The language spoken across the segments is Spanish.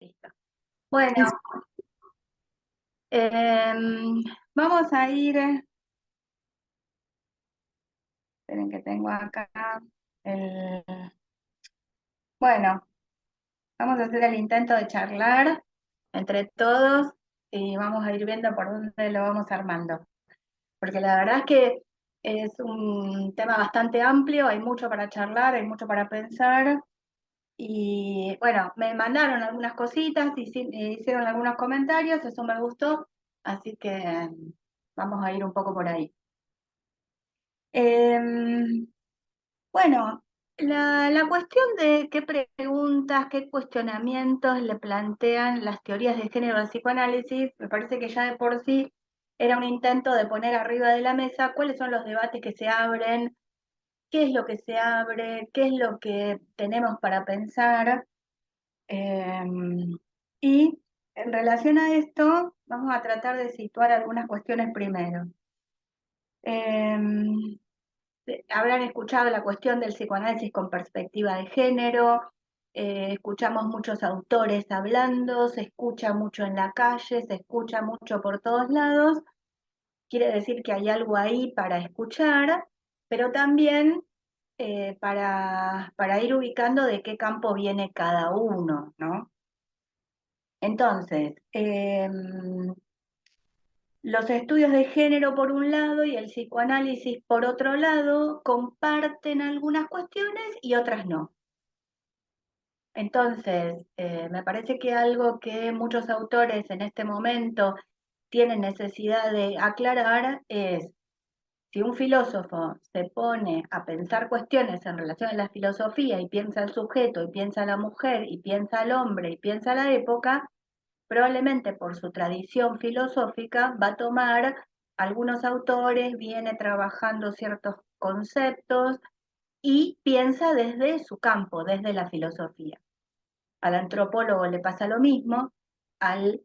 Listo. Bueno, em, vamos a ir, esperen que tengo acá el, bueno, vamos a hacer el intento de charlar entre todos y vamos a ir viendo por dónde lo vamos armando. Porque la verdad es que es un tema bastante amplio, hay mucho para charlar, hay mucho para pensar. Y bueno, me mandaron algunas cositas, hicieron algunos comentarios, eso me gustó, así que vamos a ir un poco por ahí. Em, bueno, la cuestión de qué preguntas, qué cuestionamientos le plantean las teorías de género al psicoanálisis, me parece que ya de por sí era un intento de poner arriba de la mesa cuáles son los debates que se abren, qué es lo que se abre, qué es lo que tenemos para pensar. Y en relación a esto, vamos a tratar de situar algunas cuestiones primero. Em, Habrán escuchado la cuestión del psicoanálisis con perspectiva de género, escuchamos muchos autores hablando, se escucha mucho en la calle, se escucha mucho por todos lados, quiere decir que hay algo ahí para escuchar, pero también para ir ubicando de qué campo viene cada uno, ¿no? Entonces, los estudios de género por un lado y el psicoanálisis por otro lado comparten algunas cuestiones y otras no. Entonces, me parece que algo que muchos autores en este momento tienen necesidad de aclarar es si un filósofo se pone a pensar cuestiones en relación a la filosofía y piensa al sujeto y piensa a la mujer y piensa al hombre y piensa a la época, probablemente por su tradición filosófica va a tomar algunos autores, viene trabajando ciertos conceptos y piensa desde su campo, desde la filosofía. Al antropólogo le pasa lo mismo, al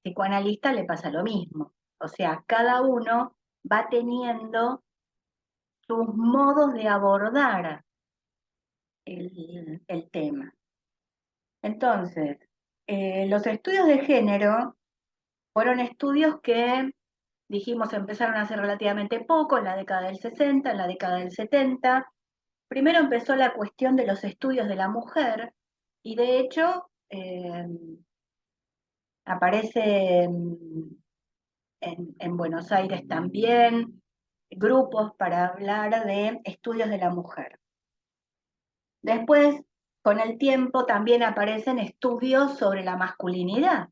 psicoanalista le pasa lo mismo. O sea, cada uno va teniendo sus modos de abordar el tema. Entonces, los estudios de género fueron estudios que dijimos empezaron hace relativamente poco, en la década del 60, en la década del 70. Primero empezó la cuestión de los estudios de la mujer y de hecho aparece en Buenos Aires también grupos para hablar de estudios de la mujer. Después, con el tiempo, también aparecen estudios sobre la masculinidad.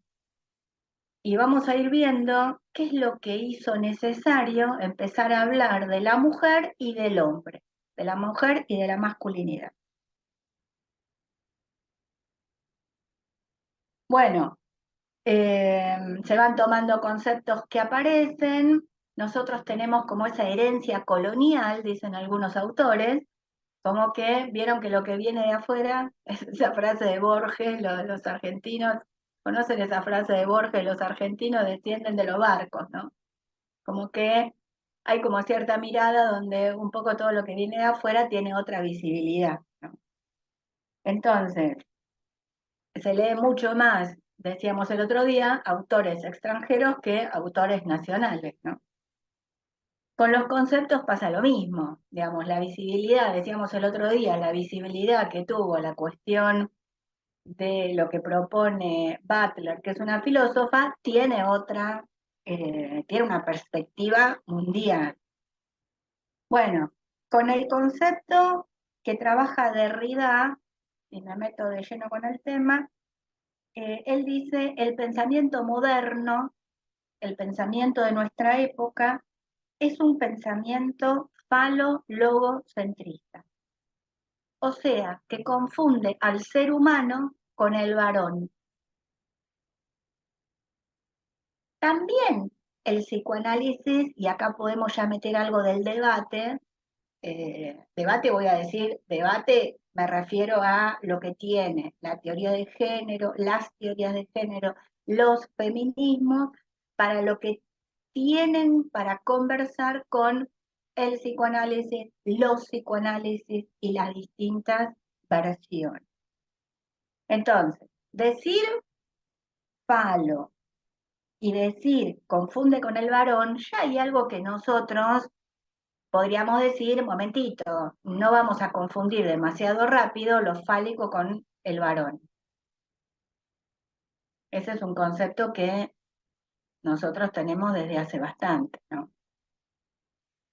Y vamos a ir viendo qué es lo que hizo necesario empezar a hablar de la mujer y del hombre, de la mujer y de la masculinidad. Bueno, se van tomando conceptos que aparecen, nosotros tenemos como esa herencia colonial, dicen algunos autores, como que vieron que lo que viene de afuera, es esa frase de Borges, los argentinos, conocen esa frase de Borges, los argentinos descienden de los barcos, ¿no? Como que hay como cierta mirada donde un poco todo lo que viene de afuera tiene otra visibilidad, ¿no? Entonces, se lee mucho más, decíamos el otro día, autores extranjeros que autores nacionales, ¿no? Con los conceptos pasa lo mismo, digamos, la visibilidad, decíamos el otro día, la visibilidad que tuvo la cuestión de lo que propone Butler, que es una filósofa, tiene otra, tiene una perspectiva mundial. Bueno, con el concepto que trabaja Derrida, y me meto de lleno con el tema, él dice, el pensamiento moderno, el pensamiento de nuestra época, es un pensamiento falo-logocentrista. O sea, que confunde al ser humano con el varón. También el psicoanálisis, y acá podemos ya meter algo del debate, debate voy a decir, debate me refiero a lo que tiene la teoría de género, las teorías de género, los feminismos, para lo que tienen para conversar con el psicoanálisis, los psicoanálisis y las distintas versiones. Entonces, decir falo y decir confunde con el varón, ya hay algo que nosotros podríamos decir, momentito, no vamos a confundir demasiado rápido lo fálico con el varón. Ese es un concepto que nosotros tenemos desde hace bastante, ¿no?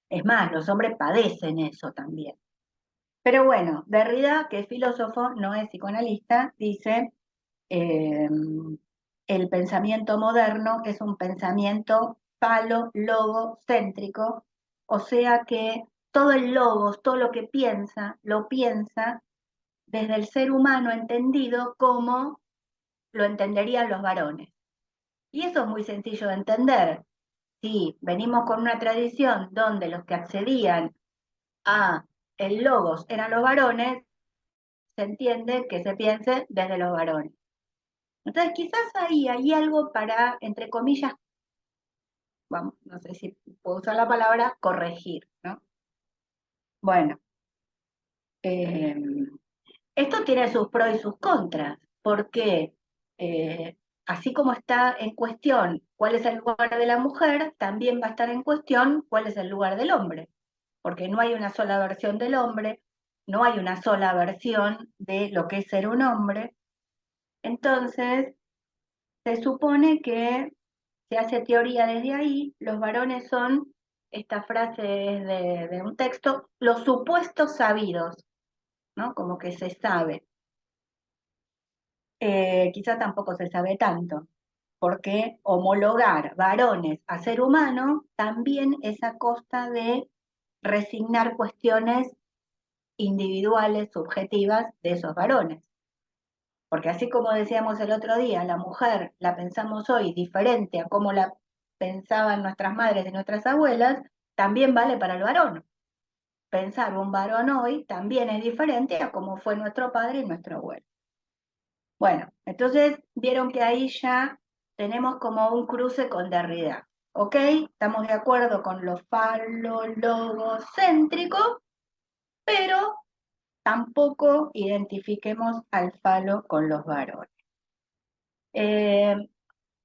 Es más, los hombres padecen eso también. Pero bueno, Derrida, que es filósofo, no es psicoanalista, dice, eh, el pensamiento moderno es un pensamiento falo-logo-céntrico, o sea que todo el logos, todo lo que piensa, lo piensa desde el ser humano entendido como lo entenderían los varones. Y eso es muy sencillo de entender. Si venimos con una tradición donde los que accedían a el logos eran los varones, se entiende que se piense desde los varones. Entonces quizás ahí hay algo para, entre comillas, vamos, no sé si puedo usar la palabra, corregir, ¿no? Bueno, eh, esto tiene sus pros y sus contras, porque así como está en cuestión cuál es el lugar de la mujer, también va a estar en cuestión cuál es el lugar del hombre, porque no hay una sola versión del hombre, no hay una sola versión de lo que es ser un hombre. Entonces, se supone que se hace teoría desde ahí, los varones son, esta frase es de un texto, los supuestos sabidos, ¿no? Como que se sabe. Quizá tampoco se sabe tanto, porque homologar varones a ser humano también es a costa de resignar cuestiones individuales, subjetivas de esos varones. Porque así como decíamos el otro día, la mujer la pensamos hoy diferente a como la pensaban nuestras madres y nuestras abuelas, también vale para el varón. Pensar un varón hoy también es diferente a como fue nuestro padre y nuestro abuelo. Bueno, entonces vieron que ahí ya tenemos como un cruce con Derrida. ¿Ok? Estamos de acuerdo con lo falologocéntrico, pero tampoco identifiquemos al falo con los varones. Eh,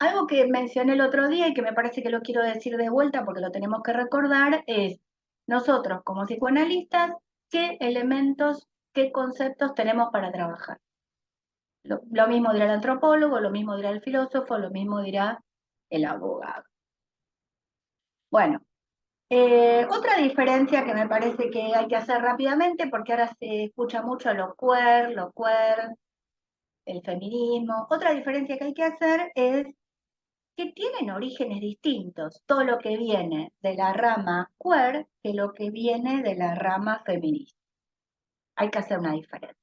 Algo que mencioné el otro día y que me parece que lo quiero decir de vuelta porque lo tenemos que recordar es, nosotros como psicoanalistas, ¿qué elementos, qué conceptos tenemos para trabajar? Lo mismo dirá el antropólogo, lo mismo dirá el filósofo, lo mismo dirá el abogado. Bueno, otra diferencia que me parece que hay que hacer rápidamente, porque ahora se escucha mucho lo queer, el feminismo. Otra diferencia que hay que hacer es que tienen orígenes distintos, todo lo que viene de la rama queer que lo que viene de la rama feminista. Hay que hacer una diferencia.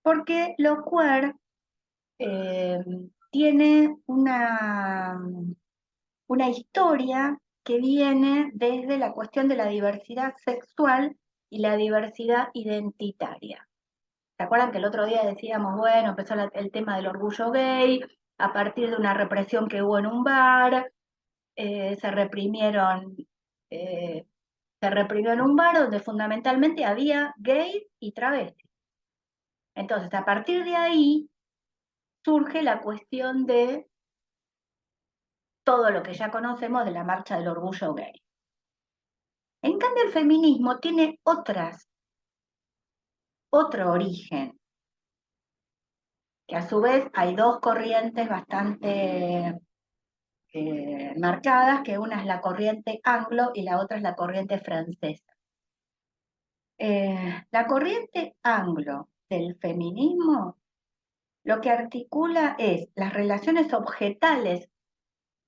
Porque lo queer eh, tiene una historia que viene desde la cuestión de la diversidad sexual y la diversidad identitaria. ¿Se acuerdan que el otro día decíamos, bueno, empezó el tema del orgullo gay, a partir de una represión que hubo en un bar, se reprimieron, eh, se reprimió en un bar donde fundamentalmente había gays y travestis. Entonces, a partir de ahí surge la cuestión de todo lo que ya conocemos de la marcha del orgullo gay. En cambio, el feminismo tiene otro origen, que a su vez hay dos corrientes bastante marcadas, que una es la corriente anglo y la otra es la corriente francesa. La corriente anglo del feminismo lo que articula es las relaciones objetales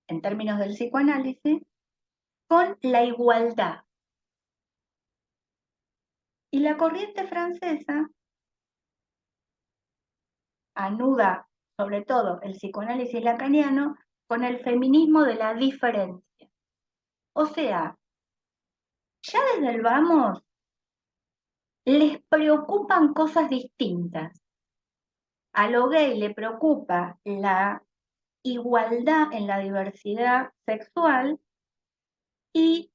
en términos del psicoanálisis con la igualdad. Y la corriente francesa anuda sobre todo el psicoanálisis lacaniano con el feminismo de la diferencia. O sea, ya desde el vamos les preocupan cosas distintas. A lo gay le preocupa la igualdad en la diversidad sexual y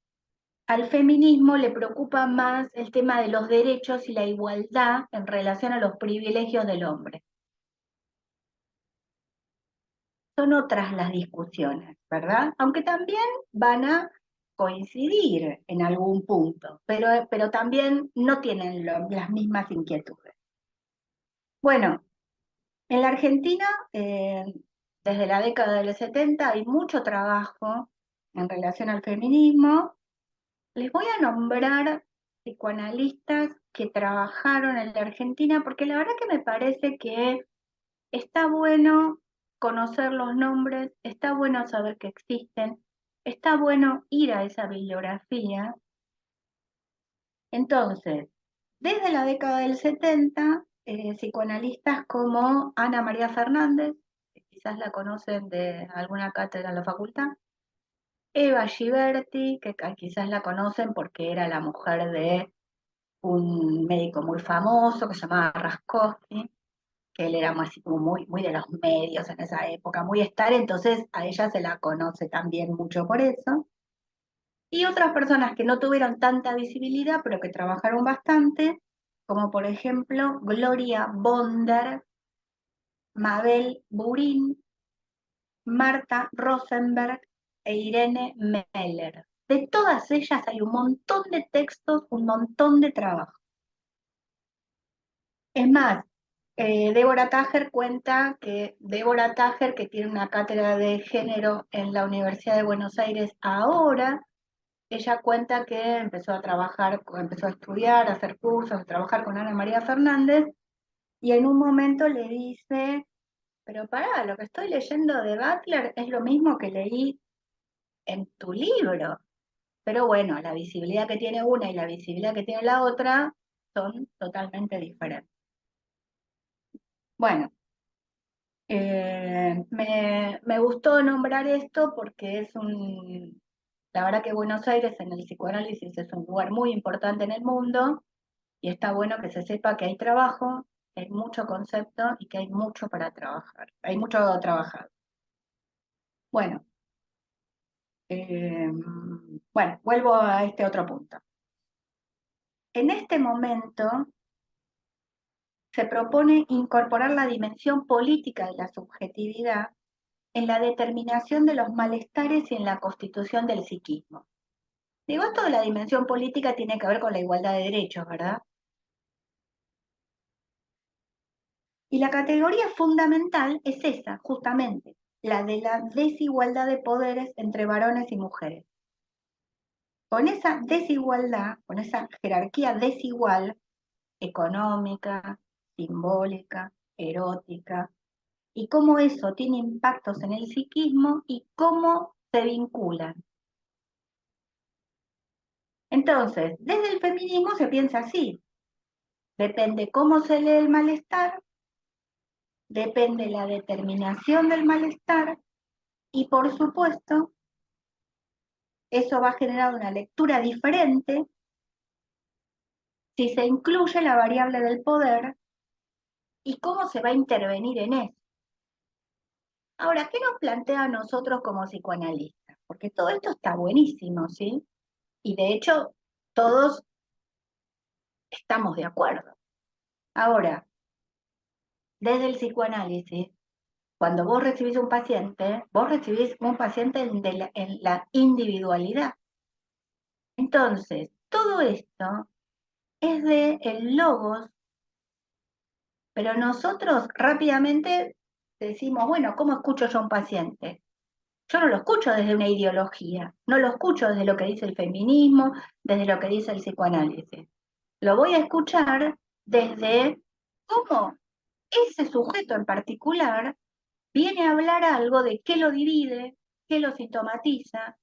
al feminismo le preocupa más el tema de los derechos y la igualdad en relación a los privilegios del hombre. son otras las discusiones, ¿verdad? Aunque también van a coincidir en algún punto, pero también no tienen las mismas inquietudes. Bueno, en la Argentina, desde la década del 70 hay mucho trabajo en relación al feminismo. Les voy a nombrar psicoanalistas que trabajaron en la Argentina, porque la verdad que me parece que está bueno conocer los nombres, está bueno saber que existen, está bueno ir a esa bibliografía. Entonces, desde la década del 70, psicoanalistas como Ana María Fernández, que quizás la conocen de alguna cátedra en la facultad, Eva Giberti, que quizás la conocen porque era la mujer de un médico muy famoso que se llamaba Raskowski, que él era muy de los medios en esa época, muy estar, entonces a ella se la conoce también mucho por eso. Y otras personas que no tuvieron tanta visibilidad, pero que trabajaron bastante, como por ejemplo Gloria Bonder, Mabel Burin, Marta Rosenberg e Irene Meller. De todas ellas hay un montón de textos, un montón de trabajo. Es más, Débora Tajer cuenta que Débora Tajer, que tiene una cátedra de género en la Universidad de Buenos Aires ahora, ella cuenta que empezó a trabajar, empezó a estudiar, a hacer cursos, a trabajar con Ana María Fernández, y en un momento le dice, pero pará, lo que estoy leyendo de Butler es lo mismo que leí en tu libro. Pero bueno, la visibilidad que tiene una y la visibilidad que tiene la otra son totalmente diferentes. Bueno, me gustó nombrar esto porque la verdad que Buenos Aires en el psicoanálisis es un lugar muy importante en el mundo y está bueno que se sepa que hay trabajo, que hay mucho concepto y que hay mucho para trabajar. Hay mucho trabajar. Bueno, eh, bueno, vuelvo a este otro punto. En este momento se propone incorporar la dimensión política de la subjetividad en la determinación de los malestares y en la constitución del psiquismo. Digo, esto de la dimensión política tiene que ver con la igualdad de derechos, ¿verdad? Y la categoría fundamental es esa, justamente, la de la desigualdad de poderes entre varones y mujeres. Con esa desigualdad, con esa jerarquía desigual, económica, simbólica, erótica, y cómo eso tiene impactos en el psiquismo y cómo se vinculan. Entonces, desde el feminismo se piensa así, depende cómo se lee el malestar, depende la determinación del malestar y por supuesto eso va a generar una lectura diferente si se incluye la variable del poder y cómo se va a intervenir en eso. Ahora, ¿qué nos plantea a nosotros como psicoanalistas? Porque todo esto está buenísimo, ¿sí? Y de hecho, todos estamos de acuerdo. Ahora, desde el psicoanálisis, cuando vos recibís un paciente en la individualidad. Entonces, todo esto es de el logos, pero nosotros rápidamente decimos, bueno, ¿cómo escucho yo a un paciente? Yo no lo escucho desde una ideología, no lo escucho desde lo que dice el feminismo, desde lo que dice el psicoanálisis. Lo voy a escuchar desde cómo ese sujeto en particular viene a hablar algo de qué lo divide, qué lo sintomatiza,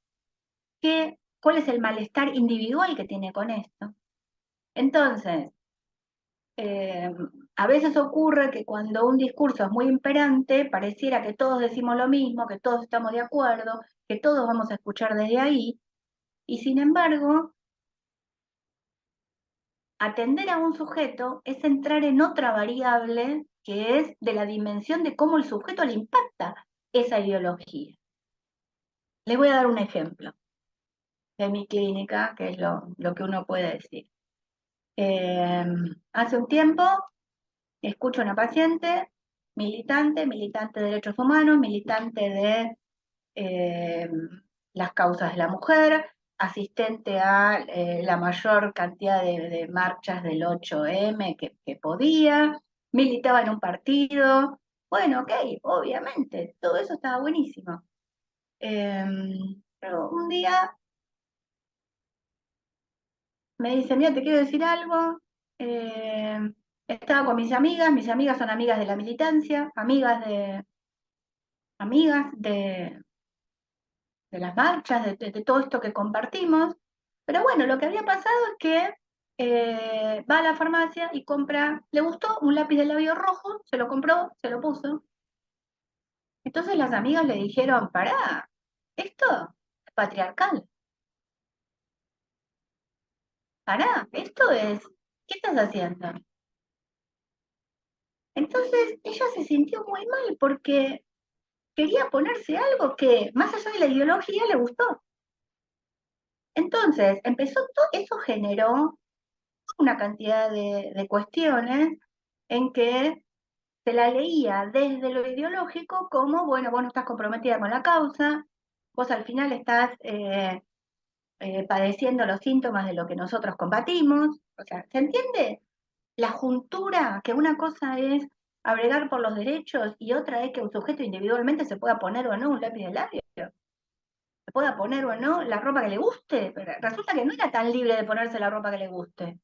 cuál es el malestar individual que tiene con esto. Entonces, eh, a veces ocurre que cuando un discurso es muy imperante, pareciera que todos decimos lo mismo, que todos estamos de acuerdo, que todos vamos a escuchar desde ahí, y sin embargo, atender a un sujeto es entrar en otra variable que es de la dimensión de cómo el sujeto le impacta esa ideología. Les voy a dar un ejemplo de mi clínica, que es lo que uno puede decir. Hace un tiempo escucho a una paciente militante de derechos humanos, militante de eh, las causas de la mujer, asistente a la mayor cantidad de marchas del 8M que podía, militaba en un partido. Bueno, ok, obviamente, todo eso estaba buenísimo. Pero un día me dice, mira, te quiero decir algo. eh, Estaba con mis amigas son amigas de la militancia, amigas de las marchas, de todo esto que compartimos. Pero bueno, lo que había pasado es que va a la farmacia y compra, le gustó un lápiz de labio rojo, se lo compró, se lo puso. Entonces las amigas le dijeron, pará, esto es patriarcal, pará, esto es, ¿qué estás haciendo? Entonces ella se sintió muy mal porque quería ponerse algo que, más allá de la ideología, le gustó. Entonces empezó todo, eso generó una cantidad de cuestiones en que se la leía desde lo ideológico como, bueno, vos no estás comprometida con la causa, vos al final estás padeciendo los síntomas de lo que nosotros combatimos. O sea, ¿se entiende la juntura? Que una cosa es abregar por los derechos y otra es que un sujeto individualmente se pueda poner o no un lápiz de labio, se pueda poner o no la ropa que le guste, pero resulta que no era tan libre de ponerse la ropa que le guste.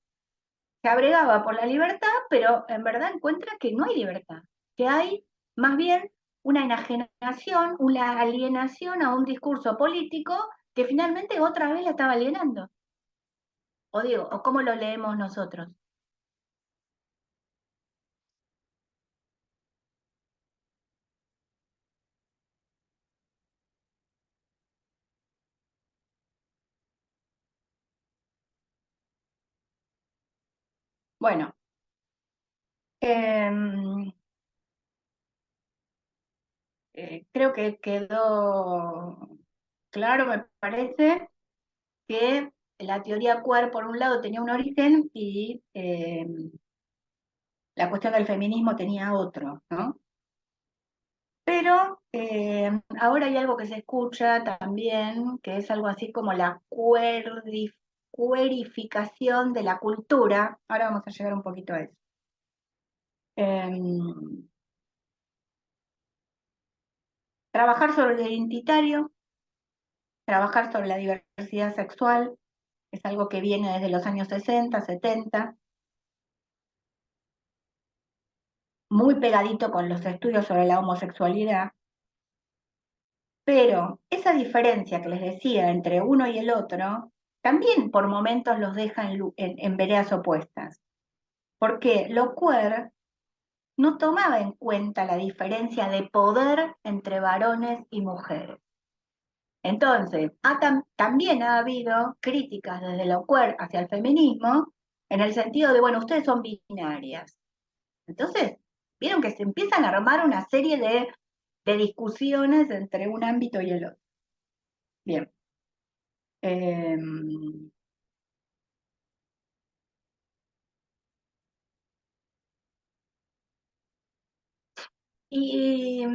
Se abregaba por la libertad, pero en verdad encuentra que no hay libertad, que hay más bien una enajenación, una alienación a un discurso político que finalmente otra vez la estaba alienando. O digo, o cómo lo leemos nosotros. Bueno, eh, creo que quedó claro, me parece, que la teoría queer, por un lado, tenía un origen y la cuestión del feminismo tenía otro, ¿no? Pero ahora hay algo que se escucha también, que es algo así como la cuerificación de la cultura. Ahora vamos a llegar un poquito a eso. Em, Trabajar sobre lo identitario, trabajar sobre la diversidad sexual, es algo que viene desde los años 60, 70, muy pegadito con los estudios sobre la homosexualidad. Pero esa diferencia que les decía entre uno y el otro, también por momentos los deja en veredas opuestas, porque lo queer no tomaba en cuenta la diferencia de poder entre varones y mujeres. Entonces, también ha habido críticas desde lo queer hacia el feminismo, en el sentido de, bueno, ustedes son binarias. Entonces, vieron que se empiezan a armar una serie de discusiones entre un ámbito y el otro. Bien. Eh, y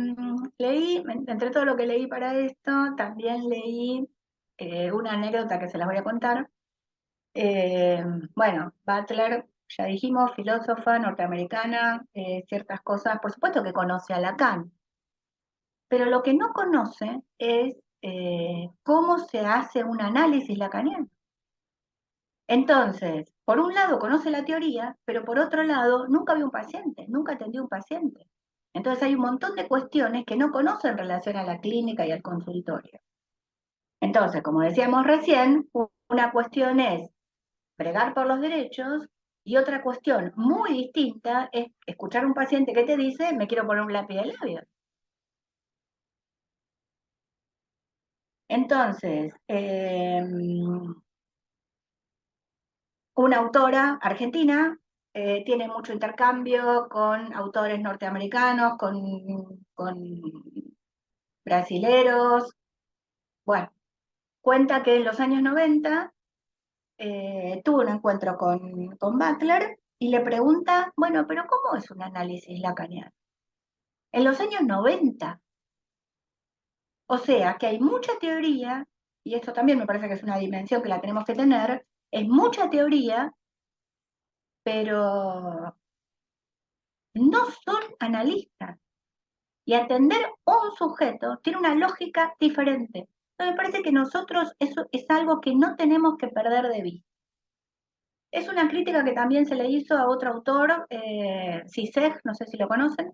leí, entre todo lo que leí para esto, también leí una anécdota que se las voy a contar. Eh, bueno, Butler, ya dijimos, filósofa norteamericana, ciertas cosas, por supuesto que conoce a Lacan, pero lo que no conoce es cómo se hace un análisis lacaniano. Entonces, por un lado conoce la teoría, pero por otro lado nunca vio un paciente, nunca atendió un paciente. Entonces hay un montón de cuestiones que no conoce en relación a la clínica y al consultorio. Entonces, como decíamos recién, una cuestión es bregar por los derechos y otra cuestión muy distinta es escuchar a un paciente que te dice, me quiero poner un lápiz de labios. Entonces, una autora argentina tiene mucho intercambio con autores norteamericanos, con brasileros. Bueno, cuenta que en los años 90 tuvo un encuentro con Butler y le pregunta, bueno, pero ¿cómo es un análisis lacaniano? en los años 90. O sea, que hay mucha teoría, y esto también me parece que es una dimensión que la tenemos que tener, es mucha teoría, pero no son analistas. Y atender un sujeto tiene una lógica diferente. Entonces me parece que nosotros eso es algo que no tenemos que perder de vista. Es una crítica que también se le hizo a otro autor, Zizek, no sé si lo conocen.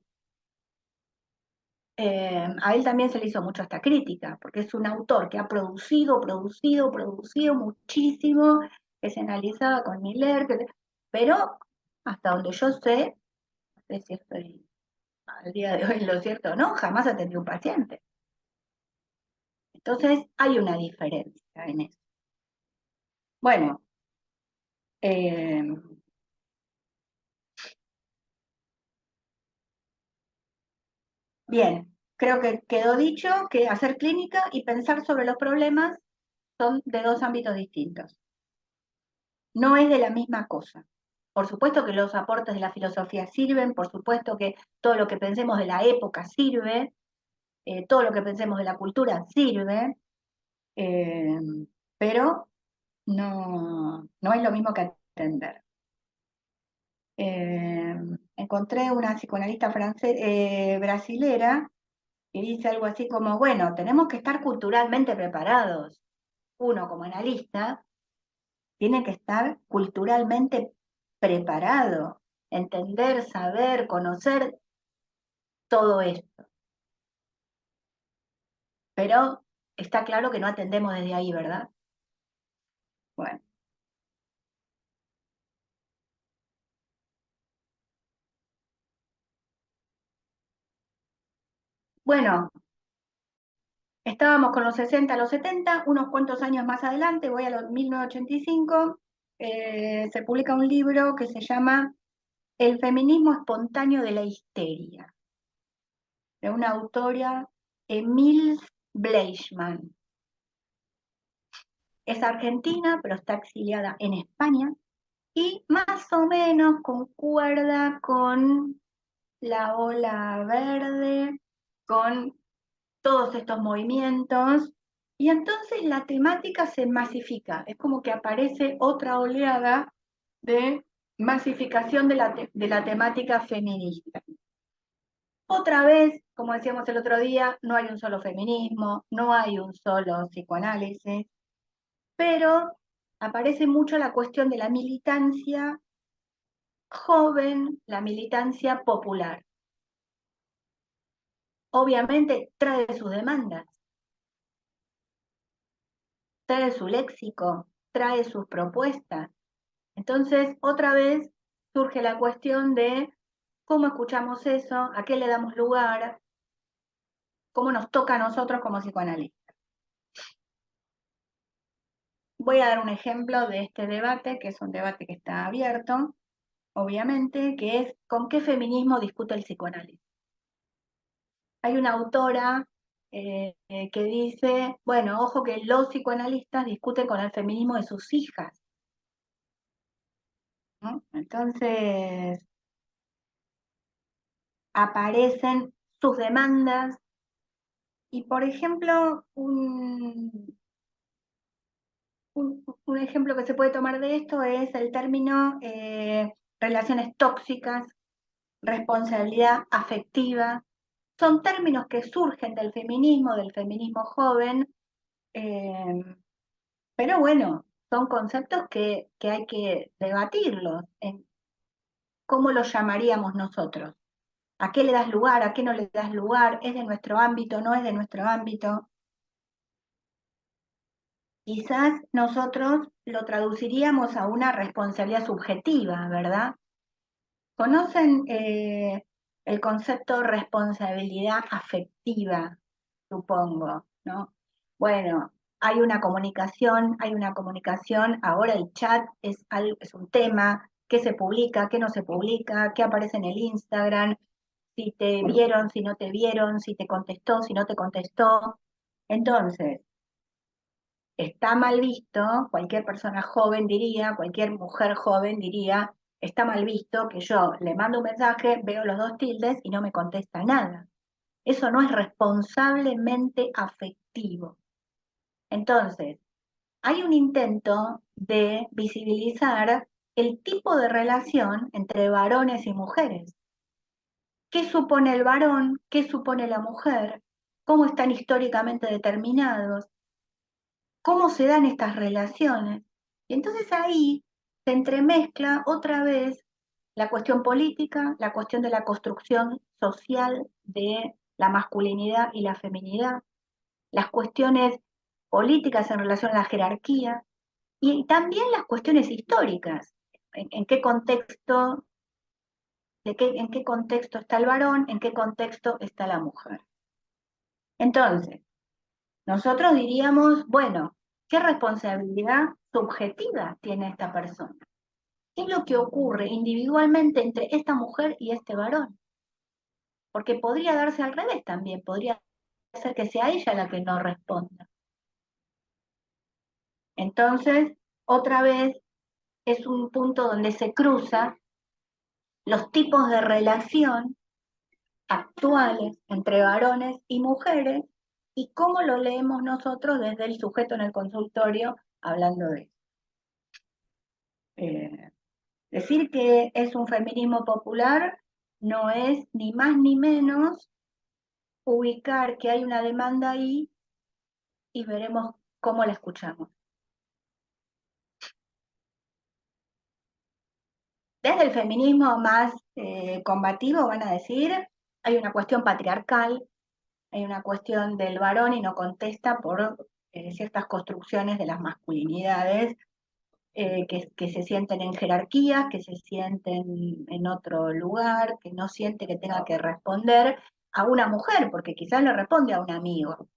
A él también se le hizo mucho esta crítica, porque es un autor que ha producido muchísimo, que se analizaba con Miller, pero hasta donde yo sé, no sé si estoy al día de hoy en lo cierto o no, jamás atendió un paciente. Entonces hay una diferencia en eso. Bueno, eh, bien, creo que quedó dicho que hacer clínica y pensar sobre los problemas son de dos ámbitos distintos. No es de la misma cosa. Por supuesto que los aportes de la filosofía sirven, por supuesto que todo lo que pensemos de la época sirve, todo lo que pensemos de la cultura sirve, eh, pero no es lo mismo que atender. Eh, Encontré una psicoanalista brasilera que dice algo así como, bueno, tenemos que estar culturalmente preparados. Uno como analista tiene que estar culturalmente preparado, entender, saber, conocer todo esto. Pero está claro que no atendemos desde ahí, ¿verdad? Bueno, bueno, estábamos con los 60, los 70, unos cuantos años más adelante, voy a los 1985, se publica un libro que se llama El feminismo espontáneo de la histeria, de una autora, Emile Bleichmann. Es argentina, pero está exiliada en España y más o menos concuerda con la ola verde, con todos estos movimientos, y entonces la temática se masifica, es como que aparece otra oleada de masificación de la temática feminista. Otra vez, como decíamos el otro día, no hay un solo feminismo, no hay un solo psicoanálisis, pero aparece mucho la cuestión de la militancia joven, la militancia popular. Obviamente trae sus demandas, trae su léxico, trae sus propuestas. Entonces, otra vez surge la cuestión de cómo escuchamos eso, a qué le damos lugar, cómo nos toca a nosotros como psicoanalistas. Voy a dar un ejemplo de este debate, que es un debate que está abierto, obviamente, que es con qué feminismo discute el psicoanálisis. Hay una autora que dice, bueno, ojo que los psicoanalistas discuten con el feminismo de sus hijas, ¿no? Entonces aparecen sus demandas y, por ejemplo, un ejemplo que se puede tomar de esto es el término relaciones tóxicas, responsabilidad afectiva. Son términos que surgen del feminismo joven, eh, pero bueno, son conceptos que hay que debatirlos. En ¿cómo los llamaríamos nosotros? ¿A qué le das lugar? ¿A qué no le das lugar? ¿Es de nuestro ámbito? ¿No es de nuestro ámbito? Quizás nosotros lo traduciríamos a una responsabilidad subjetiva, ¿verdad? ¿Conocen el concepto responsabilidad afectiva, supongo, ¿no? Bueno, hay una comunicación, ahora el chat es un tema, qué se publica, qué no se publica, qué aparece en el Instagram, si te vieron, si no te vieron, si te contestó, si no te contestó. Entonces, está mal visto, cualquier persona joven diría, cualquier mujer joven diría, está mal visto que yo le mando un mensaje, veo los dos tildes y no me contesta nada. Eso no es responsablemente afectivo. Entonces, hay un intento de visibilizar el tipo de relación entre varones y mujeres. ¿Qué supone el varón? ¿Qué supone la mujer? ¿Cómo están históricamente determinados? ¿Cómo se dan estas relaciones? Y entonces ahí se entremezcla otra vez la cuestión política, la cuestión de la construcción social de la masculinidad y la feminidad, las cuestiones políticas en relación a la jerarquía y también las cuestiones históricas. En qué contexto, en qué contexto está el varón, en qué contexto está la mujer? Entonces, nosotros diríamos, bueno, ¿qué responsabilidad subjetiva tiene esta persona? ¿Qué es lo que ocurre individualmente entre esta mujer y este varón? Porque podría darse al revés también, podría ser que sea ella la que no responda. Entonces, otra vez, es un punto donde se cruzan los tipos de relación actuales entre varones y mujeres y cómo lo leemos nosotros desde el sujeto en el consultorio hablando de eso. Eh, Decir que es un feminismo popular no es ni más ni menos ubicar que hay una demanda ahí y veremos cómo la escuchamos. Desde el feminismo más combativo van a decir, hay una cuestión patriarcal, hay una cuestión del varón y no contesta por ciertas construcciones de las masculinidades que se sienten en jerarquías, que se sienten en otro lugar, que no siente que tenga que responder a una mujer, porque quizás le responde a un amigo.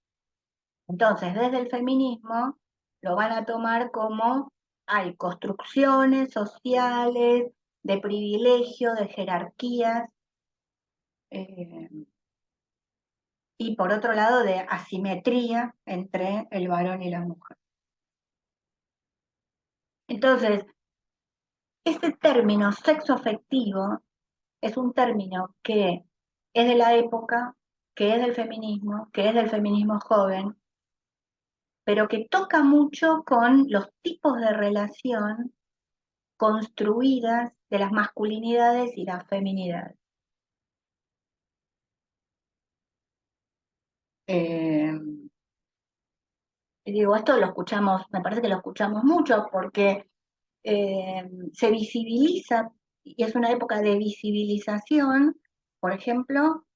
Entonces, desde el feminismo lo van a tomar como hay construcciones sociales de privilegio, de jerarquías, eh, y por otro lado de asimetría entre el varón y la mujer. Entonces, este término sexo afectivo es un término que es de la época, que es del feminismo, que es del feminismo joven, pero que toca mucho con los tipos de relación construidas de las masculinidades y las feminidades. Eh, y digo, esto lo escuchamos, me parece que lo escuchamos mucho porque se visibiliza, y es una época de visibilización, por ejemplo,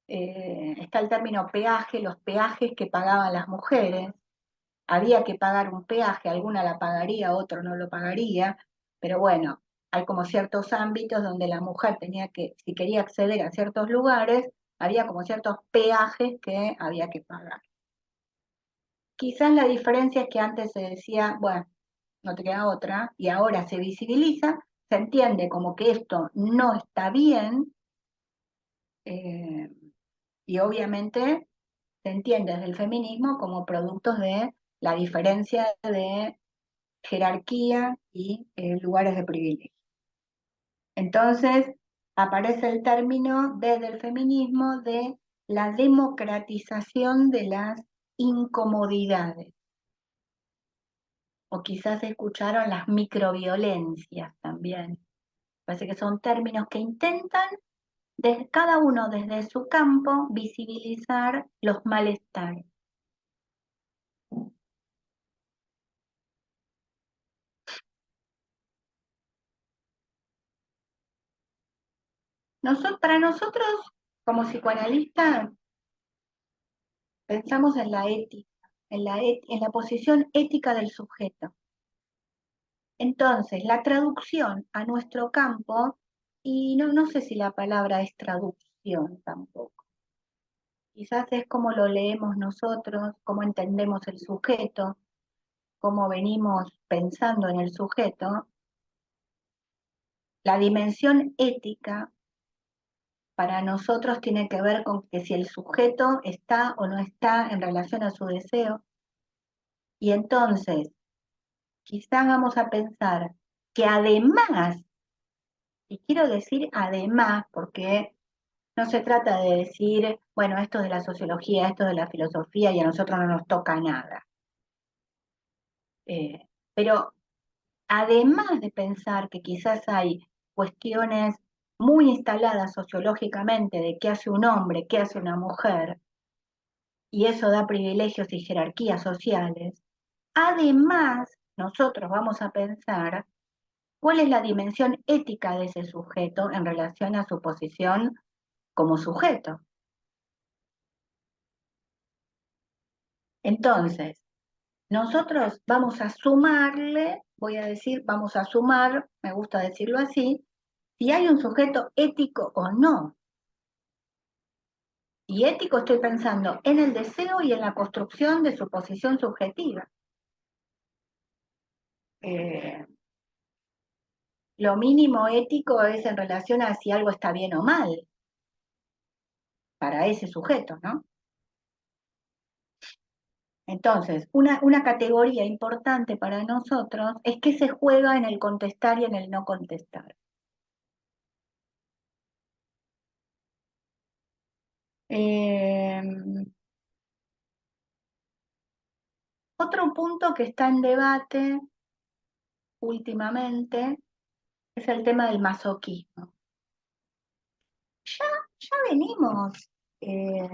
está el término peaje, los peajes que pagaban las mujeres, había que pagar un peaje, alguna la pagaría, otro no lo pagaría, pero bueno, hay como ciertos ámbitos donde la mujer tenía que, si quería acceder a ciertos lugares, había como ciertos peajes que había que pagar. Quizás la diferencia es que antes se decía, bueno, no te queda otra, y ahora se visibiliza, se entiende como que esto no está bien, eh, y obviamente se entiende desde el feminismo como productos de la diferencia de jerarquía y lugares de privilegio. Entonces, aparece el término desde el feminismo de la democratización de las incomodidades. O quizás escucharon las microviolencias también. Parece que son términos que intentan, cada uno desde su campo, visibilizar los malestares. Para nosotros, como psicoanalistas, pensamos en la ética, en la posición ética del sujeto. Entonces, la traducción a nuestro campo, y no sé si la palabra es traducción tampoco, quizás es como lo leemos nosotros, cómo entendemos el sujeto, cómo venimos pensando en el sujeto, la dimensión ética para nosotros tiene que ver con que si el sujeto está o no está en relación a su deseo, y entonces quizás vamos a pensar que además Y quiero decir además, porque no se trata de decir, bueno, esto de la sociología, esto de la filosofía y a nosotros no nos toca nada. Pero además de pensar que quizás hay cuestiones muy instaladas sociológicamente de qué hace un hombre, qué hace una mujer, y eso da privilegios y jerarquías sociales, además nosotros vamos a pensar cuál es la dimensión ética de ese sujeto en relación a su posición como sujeto. Entonces, nosotros vamos a sumarle, voy a decir, vamos a sumar, me gusta decirlo así, si hay un sujeto ético o no. Y ético estoy pensando en el deseo y en la construcción de su posición subjetiva. Eh, lo mínimo ético es en relación a si algo está bien o mal para ese sujeto, ¿no? Entonces, una categoría importante para nosotros es que se juega en el contestar y en el no contestar. Eh, Otro punto que está en debate últimamente es el tema del masoquismo. Ya, ya venimos, eh,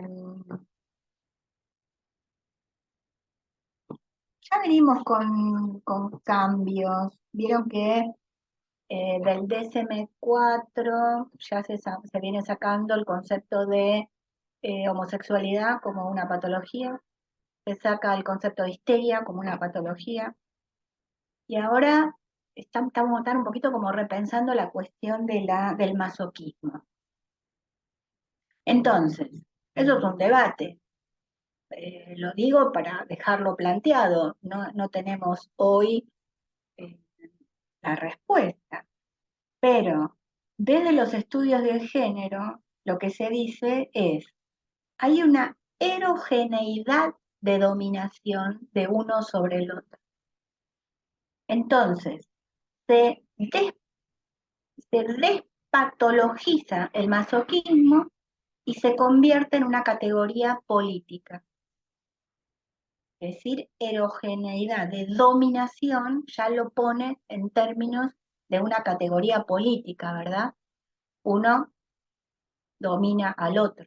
ya venimos con cambios. Vieron que del DSM-4 ya se viene sacando el concepto de homosexualidad como una patología, se saca el concepto de histeria como una patología, y ahora estamos un poquito como repensando la cuestión del masoquismo. Entonces, eso es un debate. Lo digo para dejarlo planteado. No tenemos hoy eh, la respuesta, pero desde los estudios de género, lo que se dice es, hay una erogeneidad de dominación de uno sobre el otro. Entonces, se, des- se despatologiza el masoquismo y se convierte en una categoría política. Es decir, erogeneidad de dominación ya lo pone en términos de una categoría política, ¿verdad? Uno domina al otro.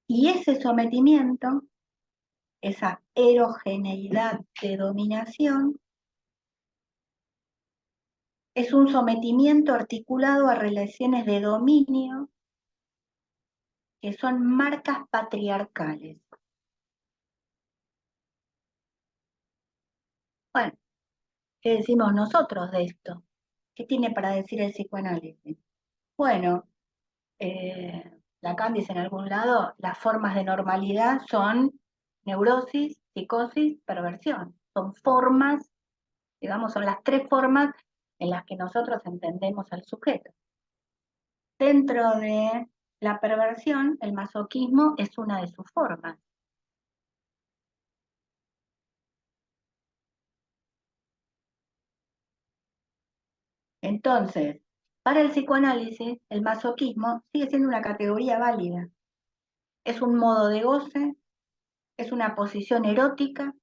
Y ese sometimiento, esa erogeneidad de dominación, es un sometimiento articulado a relaciones de dominio que son marcas patriarcales. Bueno, ¿qué decimos nosotros de esto? ¿Qué tiene para decir el psicoanálisis? Bueno, Lacan dice en algún lado, las formas de normalidad son neurosis, psicosis, perversión. Son formas, digamos, son las tres formas en las que nosotros entendemos al sujeto. Dentro de la perversión, el masoquismo es una de sus formas. Entonces, para el psicoanálisis, el masoquismo sigue siendo una categoría válida. Es un modo de goce, es una posición erótica.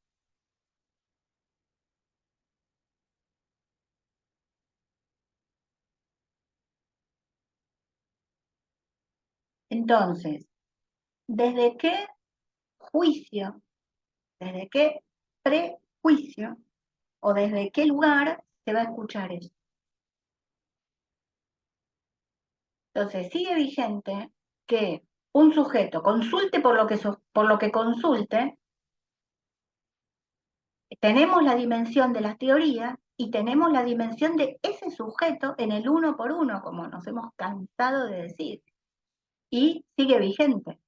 Entonces, ¿desde qué juicio, desde qué prejuicio o desde qué lugar se va a escuchar eso? Entonces, sigue vigente que un sujeto consulte por lo que consulte, tenemos la dimensión de las teorías y tenemos la dimensión de ese sujeto en el uno por uno, como nos hemos cansado de decir, y sigue vigente.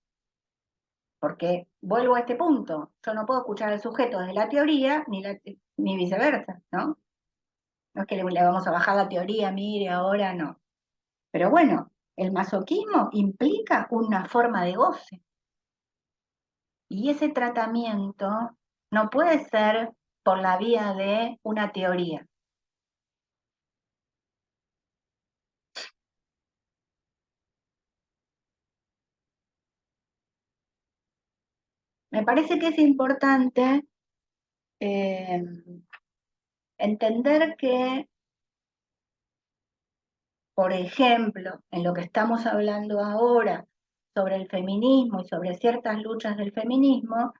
Porque vuelvo a este punto, yo no puedo escuchar al sujeto desde la teoría ni viceversa, ¿no? No es que le vamos a bajar la teoría, mire, ahora no. Pero bueno, el masoquismo implica una forma de goce. Y ese tratamiento no puede ser por la vía de una teoría. Me parece que es importante eh, entender que, por ejemplo, en lo que estamos hablando ahora sobre el feminismo y sobre ciertas luchas del feminismo,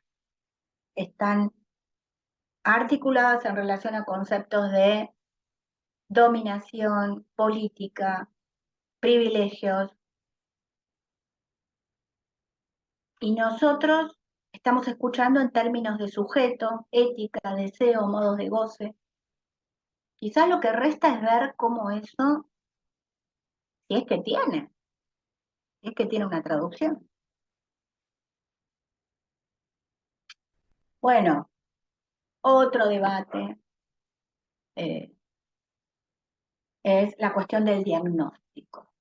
están articuladas en relación a conceptos de dominación, política, privilegios, y nosotros estamos escuchando en términos de sujeto, ética, deseo, modos de goce. Quizás lo que resta es ver cómo eso, si es que tiene, si es que tiene una traducción. Bueno, otro debate eh, es la cuestión del diagnóstico.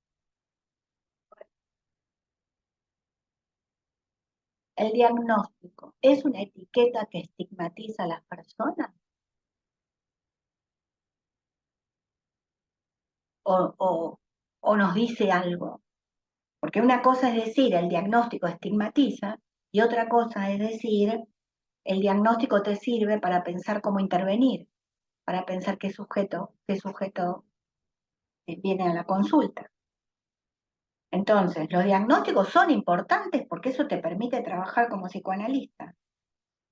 ¿El diagnóstico es una etiqueta que estigmatiza a las personas o nos dice algo? Porque una cosa es decir el diagnóstico estigmatiza y otra cosa es decir el diagnóstico te sirve para pensar cómo intervenir, para pensar qué sujeto viene a la consulta. Entonces, los diagnósticos son importantes porque eso te permite trabajar como psicoanalista,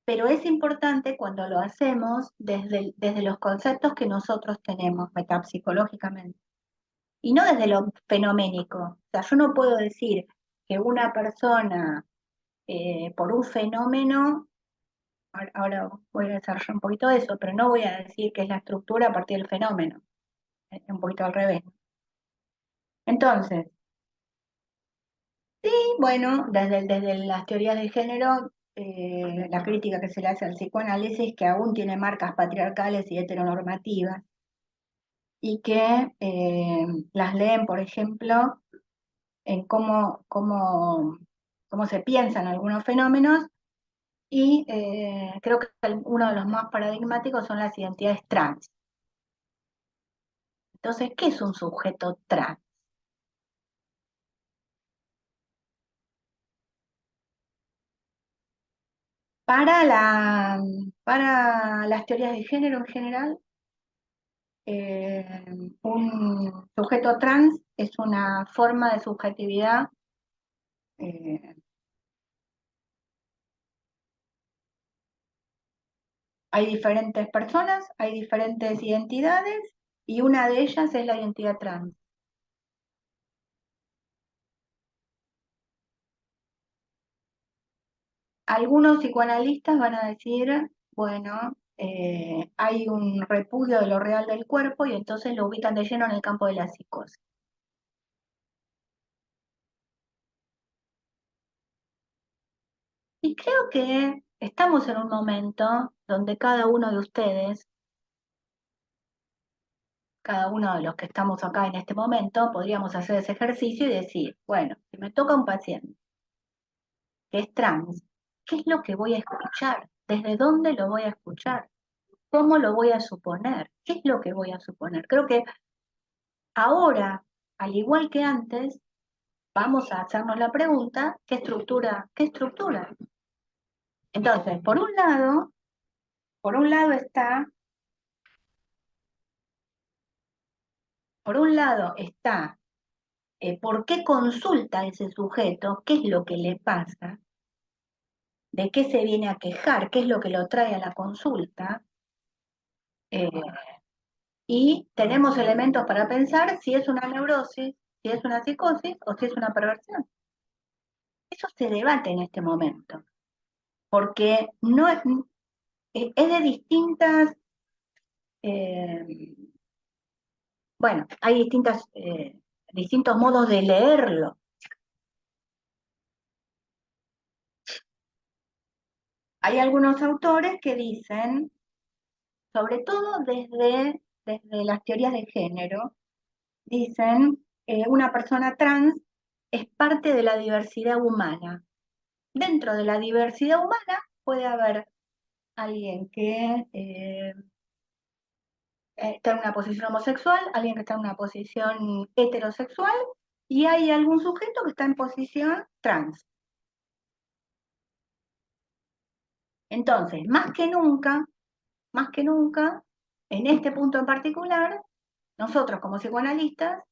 pero es importante cuando lo hacemos desde los conceptos que nosotros tenemos metapsicológicamente y no desde lo fenoménico. O sea, yo no puedo decir que una persona por un fenómeno, ahora voy a desarrollar un poquito de eso, pero no voy a decir que es la estructura a partir del fenómeno, es un poquito al revés. Entonces, sí, bueno, desde las teorías de género, la crítica que se le hace al psicoanálisis, que aún tiene marcas patriarcales y heteronormativas, y que las leen, por ejemplo, en cómo se piensan algunos fenómenos, y creo que uno de los más paradigmáticos son las identidades trans. Entonces, ¿qué es un sujeto trans? Para las teorías de género en general, eh, un sujeto trans es una forma de subjetividad. eh, Hay diferentes personas, hay diferentes identidades y una de ellas es la identidad trans. Algunos psicoanalistas van a decir, bueno, hay un repudio de lo real del cuerpo y entonces lo ubican de lleno en el campo de la psicosis. Y creo que estamos en un momento donde cada uno de ustedes, cada uno de los que estamos acá en este momento, podríamos hacer ese ejercicio y decir, bueno, si me toca un paciente que es trans, ¿qué es lo que voy a escuchar? ¿Desde dónde lo voy a escuchar? ¿Cómo lo voy a suponer? ¿Qué es lo que voy a suponer? Creo que ahora, al igual que antes, vamos a hacernos la pregunta, ¿qué estructura? ¿Qué estructura? Entonces, por un lado está por qué consulta ese sujeto, qué es lo que le pasa, de qué se viene a quejar, qué es lo que lo trae a la consulta, eh, y tenemos elementos para pensar si es una neurosis, si es una psicosis o si es una perversión. Eso se debate en este momento, porque no es de eh, bueno, hay distintos modos de leerlo. Hay algunos autores que dicen, sobre todo desde las teorías de género, dicen, una persona trans es parte de la diversidad humana. Dentro de la diversidad humana puede haber alguien que está en una posición homosexual, alguien que está en una posición heterosexual, y hay algún sujeto que está en posición trans. Entonces, más que nunca, en este punto en particular, nosotros como psicoanalistas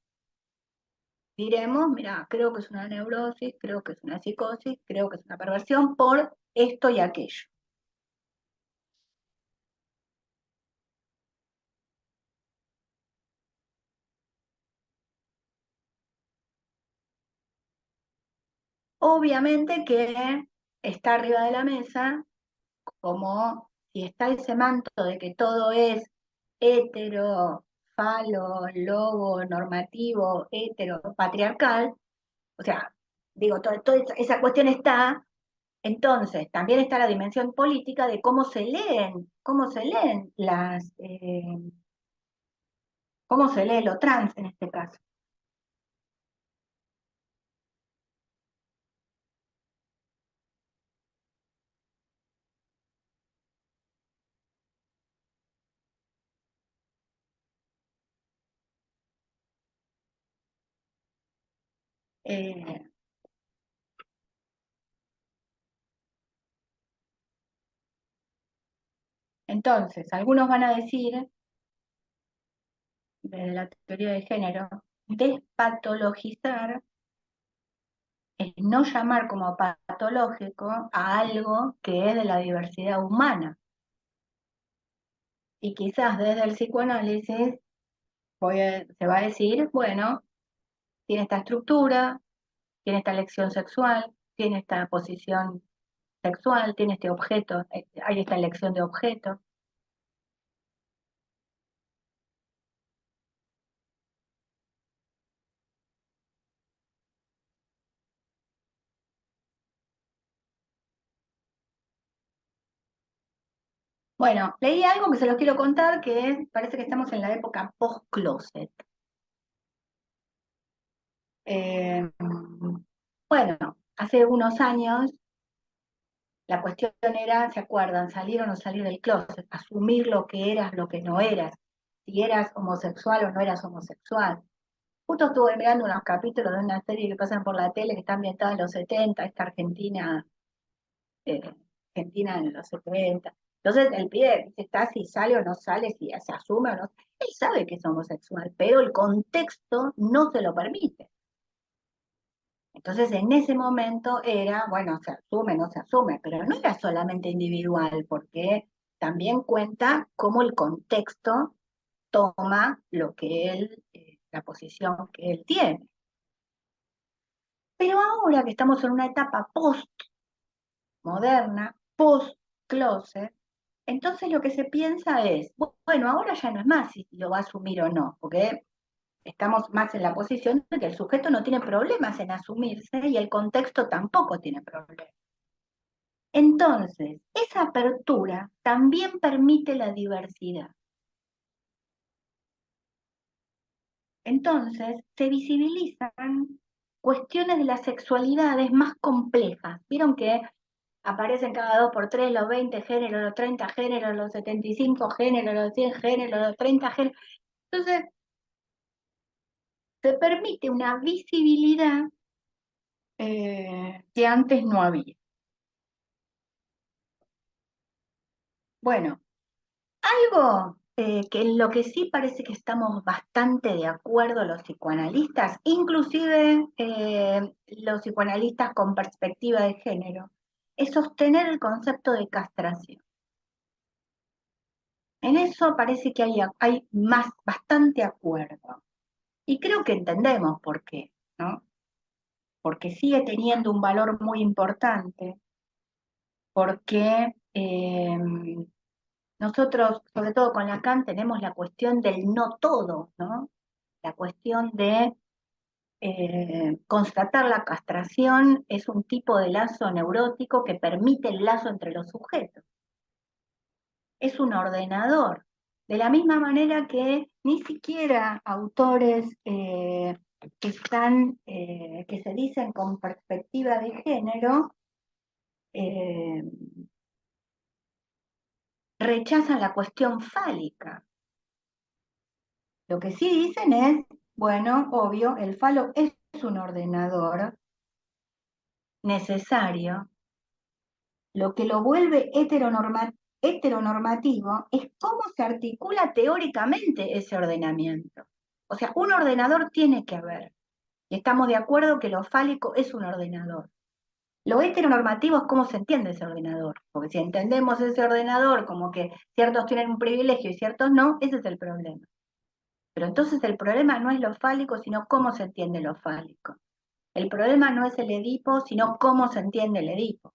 diremos, mira, creo que es una neurosis, creo que es una psicosis, creo que es una perversión por esto y aquello. Obviamente que está arriba de la mesa, como si está ese manto de que todo es hetero, falo, lobo, normativo, hetero, patriarcal, o sea, digo, toda esa cuestión está. Entonces, también está la dimensión política de cómo se leen cómo se lee lo trans en este caso. Eh, entonces, algunos van a decir, desde la teoría de género, despatologizar es no llamar como patológico a algo que es de la diversidad humana. Y quizás desde el psicoanálisis se va a decir, bueno, tiene esta estructura, tiene esta elección sexual, tiene esta posición sexual, tiene este objeto, hay esta elección de objeto. Bueno, leí algo que se los quiero contar, parece que estamos en la época post-closet. Eh, bueno, hace unos años la cuestión era, ¿se acuerdan? Salir o no salir del closet, asumir lo que eras, lo que no eras, si eras homosexual o no eras homosexual. Justo estuve mirando unos capítulos de una serie que pasan por la tele que está ambientada en los 70, esta eh, Argentina en los 70. Entonces el pibe está si sale o no sale, si se asume o no. Él sabe que es homosexual, pero el contexto no se lo permite. Entonces en ese momento era, bueno, se asume, no se asume, pero no era solamente individual, porque también cuenta cómo el contexto toma lo que él, la posición que él tiene. Pero ahora que estamos en una etapa post-moderna, post-closet, entonces lo que se piensa es, bueno, ahora ya no es más si lo va a asumir o no, porque estamos más en la posición de que el sujeto no tiene problemas en asumirse y el contexto tampoco tiene problemas. Entonces, esa apertura también permite la diversidad. Entonces, se visibilizan cuestiones de las sexualidades más complejas. Vieron que aparecen cada dos por tres los 20 géneros, los 30 géneros, los 75 géneros, los 100 géneros, los 30 géneros. Entonces, se permite una visibilidad que antes no había. Bueno, algo que en lo que sí parece que estamos bastante de acuerdo los psicoanalistas, inclusive los psicoanalistas con perspectiva de género, es sostener el concepto de castración. En eso parece que hay bastante acuerdo. Y creo que entendemos por qué, ¿no? Porque sigue teniendo un valor muy importante, porque nosotros, sobre todo con Lacan, tenemos la cuestión del no todo, ¿no? La cuestión de constatar la castración es un tipo de lazo neurótico que permite el lazo entre los sujetos. Es un ordenador. De la misma manera que ni siquiera autores que se dicen con perspectiva de género, eh, rechazan la cuestión fálica. Lo que sí dicen es, bueno, obvio, el falo es un ordenador necesario Lo que lo vuelve heteronormativo es cómo se articula teóricamente ese ordenamiento. O sea, un ordenador tiene que haber. Y estamos de acuerdo que lo fálico es un ordenador. Lo heteronormativo es cómo se entiende ese ordenador. Porque si entendemos ese ordenador como que ciertos tienen un privilegio y ciertos no, ese es el problema. Pero entonces el problema no es lo fálico, sino cómo se entiende lo fálico. El problema no es el Edipo, sino cómo se entiende el Edipo.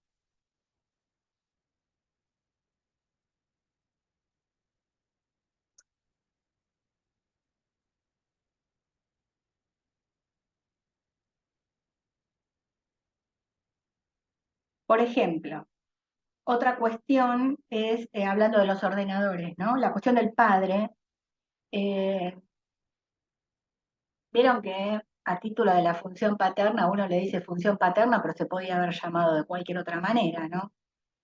Por ejemplo, otra cuestión es, hablando de los ordenadores, ¿no? La cuestión del padre. eh, Vieron que a título de la función paterna uno le dice función paterna, pero se podía haber llamado de cualquier otra manera, ¿no?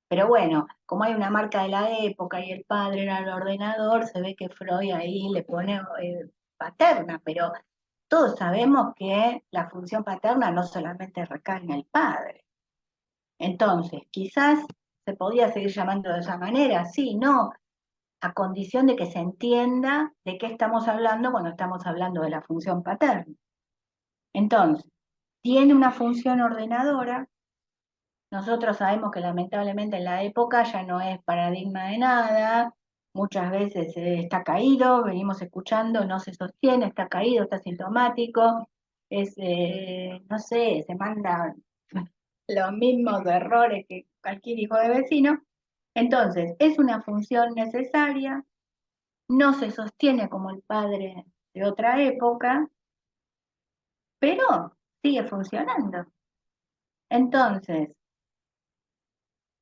Pero bueno, como hay una marca de la época y el padre era el ordenador, se ve que Freud ahí le pone paterna, pero todos sabemos que la función paterna no solamente recae en el padre. Entonces, quizás se podía seguir llamando de esa manera, sí, no, a condición de que se entienda de qué estamos hablando cuando estamos hablando de la función paterna. Entonces, tiene una función ordenadora. Nosotros sabemos que lamentablemente en la época ya no es paradigma de nada, muchas veces está caído, venimos escuchando, no se sostiene, está caído, está sintomático, no sé, se manda los mismos errores que cualquier hijo de vecino. Entonces, es una función necesaria, no se sostiene como el padre de otra época, pero sigue funcionando. Entonces,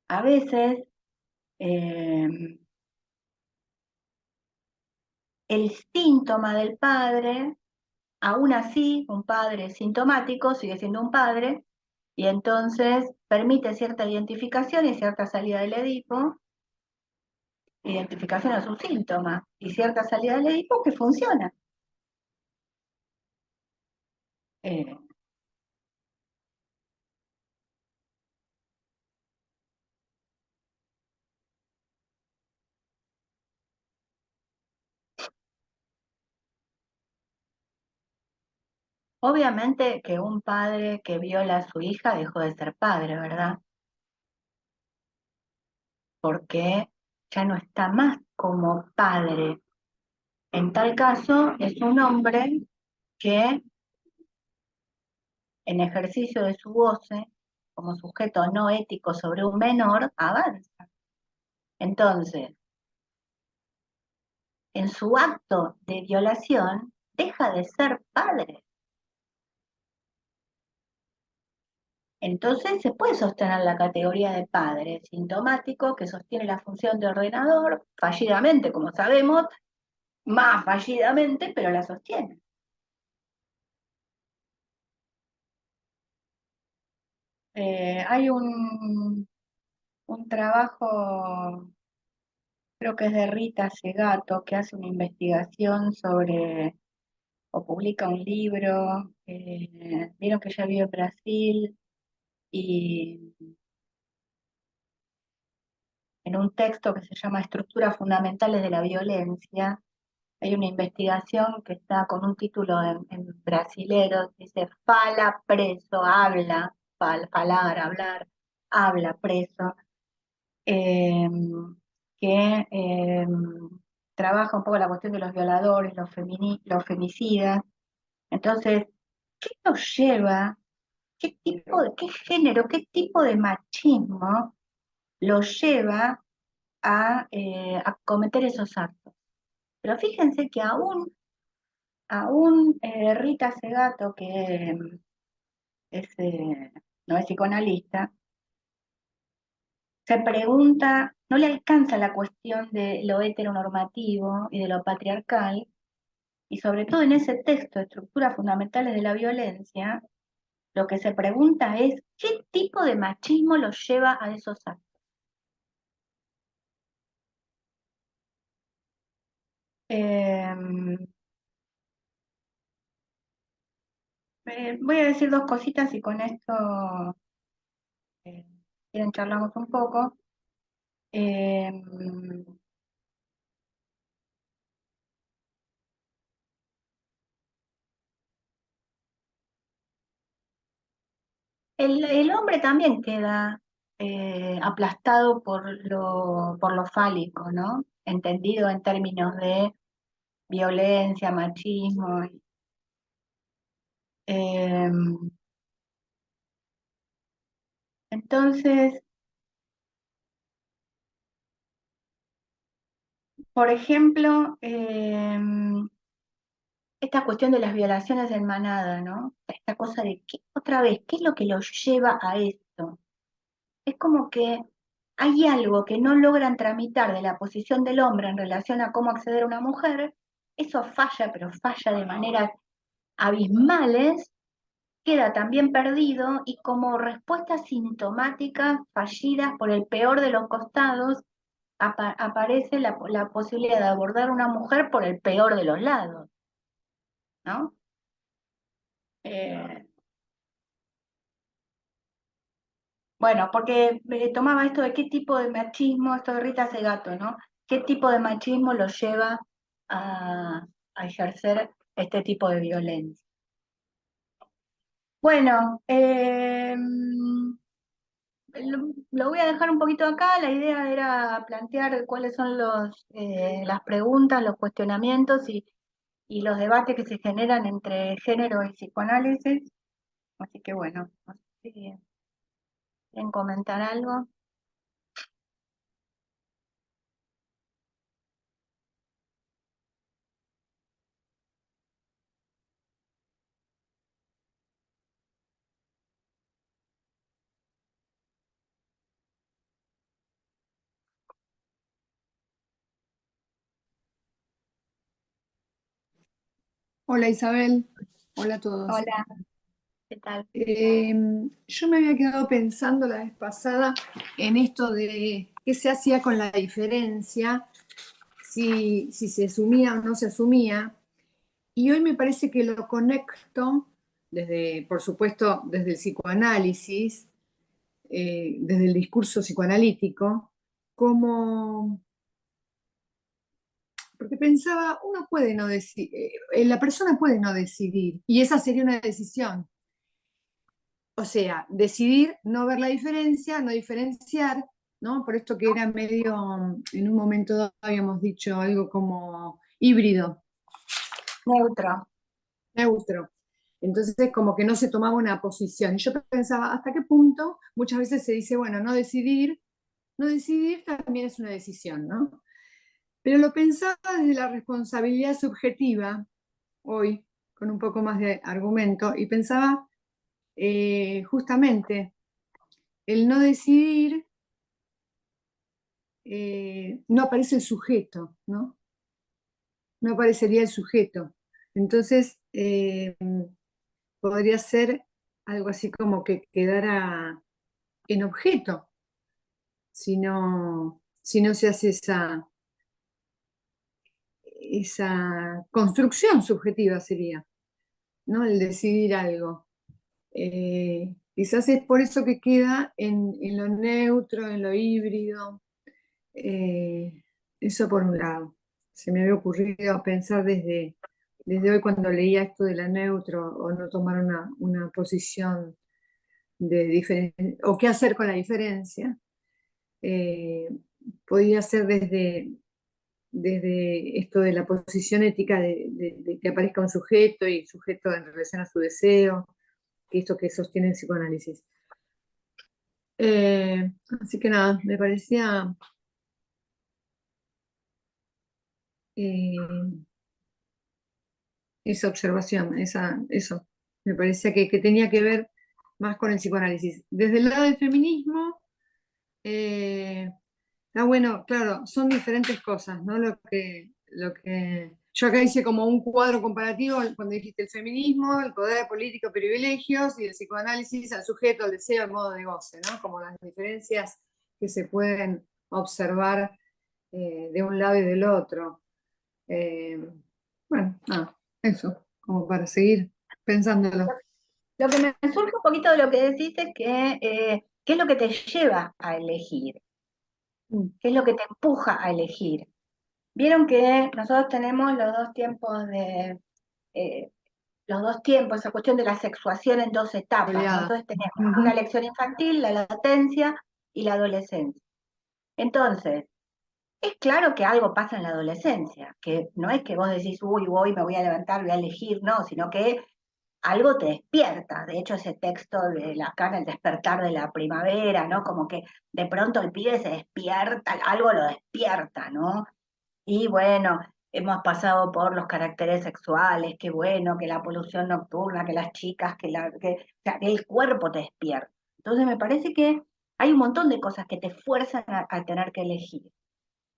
a veces eh, el síntoma del padre, aún así, un padre sintomático sigue siendo un padre, y entonces permite cierta identificación y cierta salida del Edipo, identificación a su síntoma, y cierta salida del Edipo que funciona. Eh, Obviamente que un padre que viola a su hija dejó de ser padre, ¿verdad? Porque ya no está más como padre. En tal caso, es un hombre que, en ejercicio de su goce, como sujeto no ético sobre un menor, avanza. Entonces, en su acto de violación, deja de ser padre. Entonces se puede sostener la categoría de padre sintomático que sostiene la función de ordenador, fallidamente, como sabemos, más fallidamente, pero la sostiene. Hay un trabajo, creo que es de Rita Segato, que hace una investigación sobre, o publica un libro, vieron que ella vive en Brasil, y en un texto que se llama Estructuras Fundamentales de la Violencia, hay una investigación que está con un título en brasilero, dice Fala preso, habla, falar, hablar, habla preso, eh, que trabaja un poco la cuestión de los violadores, los femicidas. Entonces, ¿qué nos lleva, qué género, qué tipo de machismo los lleva a cometer esos actos? Pero fíjense que aún Rita Segato, que es, no es psicoanalista, se pregunta, no le alcanza la cuestión de lo heteronormativo y de lo patriarcal, y sobre todo en ese texto, Estructuras Fundamentales de la Violencia, lo que se pregunta es, ¿qué tipo de machismo los lleva a esos actos? Eh, Voy a decir dos cositas y con esto quieren charlamos un poco. Eh, el hombre también queda aplastado por lo fálico, ¿no? Entendido en términos de violencia, machismo. Eh, entonces, por ejemplo, esta cuestión de las violaciones en manada, ¿no? Esta cosa de, otra vez, ¿qué es lo que los lleva a esto? Es como que hay algo que no logran tramitar de la posición del hombre en relación a cómo acceder a una mujer, eso falla, pero falla de maneras abismales, queda también perdido y como respuesta sintomática fallidas por el peor de los costados, aparece la posibilidad de abordar a una mujer por el peor de los lados, ¿no? Eh, bueno, porque tomaba esto de qué tipo de machismo, esto de Rita Segato, ¿no? ¿Qué tipo de machismo lo lleva a, a ejercer este tipo de violencia? Bueno, lo voy a dejar un poquito acá. La idea era plantear cuáles son las preguntas, los cuestionamientos y los debates que se generan entre género y psicoanálisis. Así que bueno, no sé si quieren comentar algo. Hola Isabel, hola a todos. Hola, ¿qué tal? Yo me había quedado pensando la vez pasada en esto de qué se hacía con la diferencia, si se asumía o no se asumía, y hoy me parece que lo conecto desde, por supuesto, desde el psicoanálisis, desde el discurso psicoanalítico, como, porque pensaba, uno puede no decidir, la persona puede no decidir, y esa sería una decisión. O sea, decidir no ver la diferencia, no diferenciar, ¿no? Por esto que era medio, en un momento dado habíamos dicho algo como híbrido, Neutro. neutro. Entonces, como que no se tomaba una posición. Y yo pensaba, ¿hasta qué punto muchas veces se dice, bueno, no decidir también es una decisión, ¿no? Pero lo pensaba desde la responsabilidad subjetiva, hoy, con un poco más de argumento, y pensaba justamente el no decidir no aparece el sujeto, ¿no? No aparecería el sujeto. Entonces, podría ser algo así como que quedara en objeto si no se hace esa construcción subjetiva sería, ¿no? El decidir algo. Quizás es por eso que queda en lo neutro, en lo híbrido. Eh, Eso por un lado. Se me había ocurrido pensar desde hoy cuando leía esto de la neutro o no tomar una posición de o qué hacer con la diferencia. Eh, Podría ser desde esto de la posición ética de que aparezca un sujeto y sujeto en relación a su deseo, que esto que sostiene el psicoanálisis. Así que nada, me parecía eh, esa observación, eso. Me parecía que tenía que ver más con el psicoanálisis. Desde el lado del feminismo, eh, bueno, claro, son diferentes cosas, ¿no? Yo acá hice como un cuadro comparativo cuando dijiste el feminismo, el poder político, privilegios, y el psicoanálisis al sujeto, al deseo, al modo de goce, ¿no? Como las diferencias que se pueden observar de un lado y del otro. Eh, bueno, nada, eso, como para seguir pensándolo. Lo que me surge un poquito de lo que decís es que ¿Qué es lo que te lleva a elegir? Mm. ¿Qué es lo que te empuja a elegir? Vieron que nosotros tenemos los dos tiempos eh, esa cuestión de la sexuación en dos etapas, ¿no? Oleada. Entonces tenemos una Ujú. elección infantil, la latencia y la adolescencia. Entonces, es claro que algo pasa en la adolescencia, que no es que vos decís, uy, voy, me voy a levantar, voy a elegir, no, sino que algo te despierta. De hecho, ese texto de Lacan, el despertar de la primavera, ¿no? Como que de pronto el pibe se despierta, algo lo despierta, ¿no? Y bueno, hemos pasado por los caracteres sexuales, que bueno, que la polución nocturna, que las chicas, o sea, el cuerpo te despierta. Entonces me parece que hay un montón de cosas que te fuerzan a tener que elegir.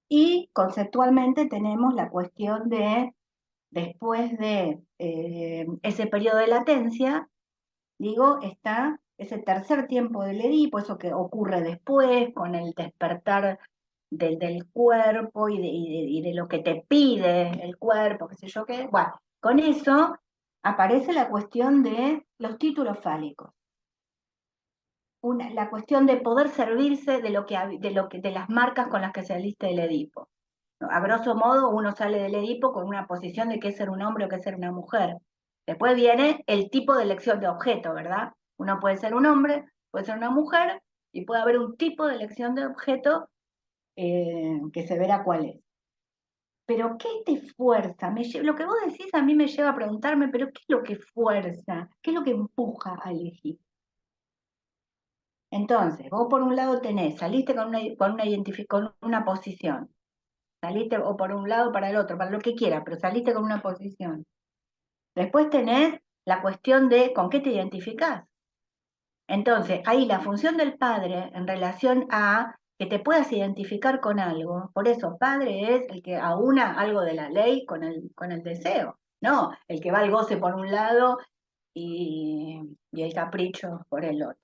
Y conceptualmente tenemos la cuestión de, después de ese periodo de latencia, digo, está ese tercer tiempo del Edipo, eso que ocurre después con el despertar del cuerpo y de lo que te pide el cuerpo, qué sé yo qué. Bueno, con eso aparece la cuestión de los títulos fálicos. La cuestión de poder servirse de las marcas con las que saliste del Edipo. A grosso modo, uno sale del Edipo con una posición de qué es ser un hombre o qué es ser una mujer. Después viene el tipo de elección de objeto, ¿verdad? Uno puede ser un hombre, puede ser una mujer, y puede haber un tipo de elección de objeto que se verá cuál es. Pero ¿qué te fuerza? Lo que vos decís a mí me lleva a preguntarme, pero ¿qué es lo que fuerza? ¿Qué es lo que empuja a elegir? Entonces, vos por un lado saliste con una posición, saliste o por un lado para el otro, para lo que quieras, pero saliste con una posición. Después tenés la cuestión de con qué te identificás. Entonces, ahí la función del padre en relación a que te puedas identificar con algo, por eso padre es el que aúna algo de la ley con el deseo, no el que va al goce por un lado y el capricho por el otro.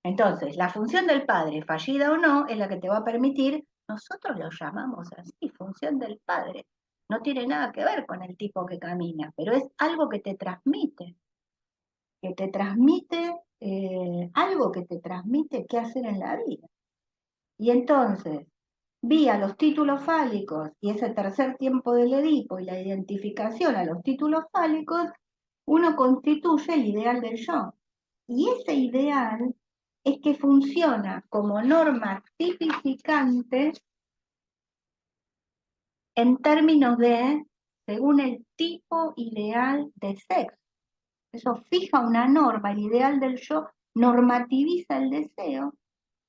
Entonces, la función del padre, fallida o no, es la que te va a permitir, nosotros lo llamamos así, función del padre. No tiene nada que ver con el tipo que camina, pero es algo que te transmite, algo que te transmite qué hacer en la vida. Y entonces, vía los títulos fálicos y ese tercer tiempo del Edipo y la identificación a los títulos fálicos, uno constituye el ideal del yo. Y ese ideal es que funciona como norma tipificante en términos de, según el tipo ideal de sexo. Eso fija una norma, el ideal del yo normativiza el deseo,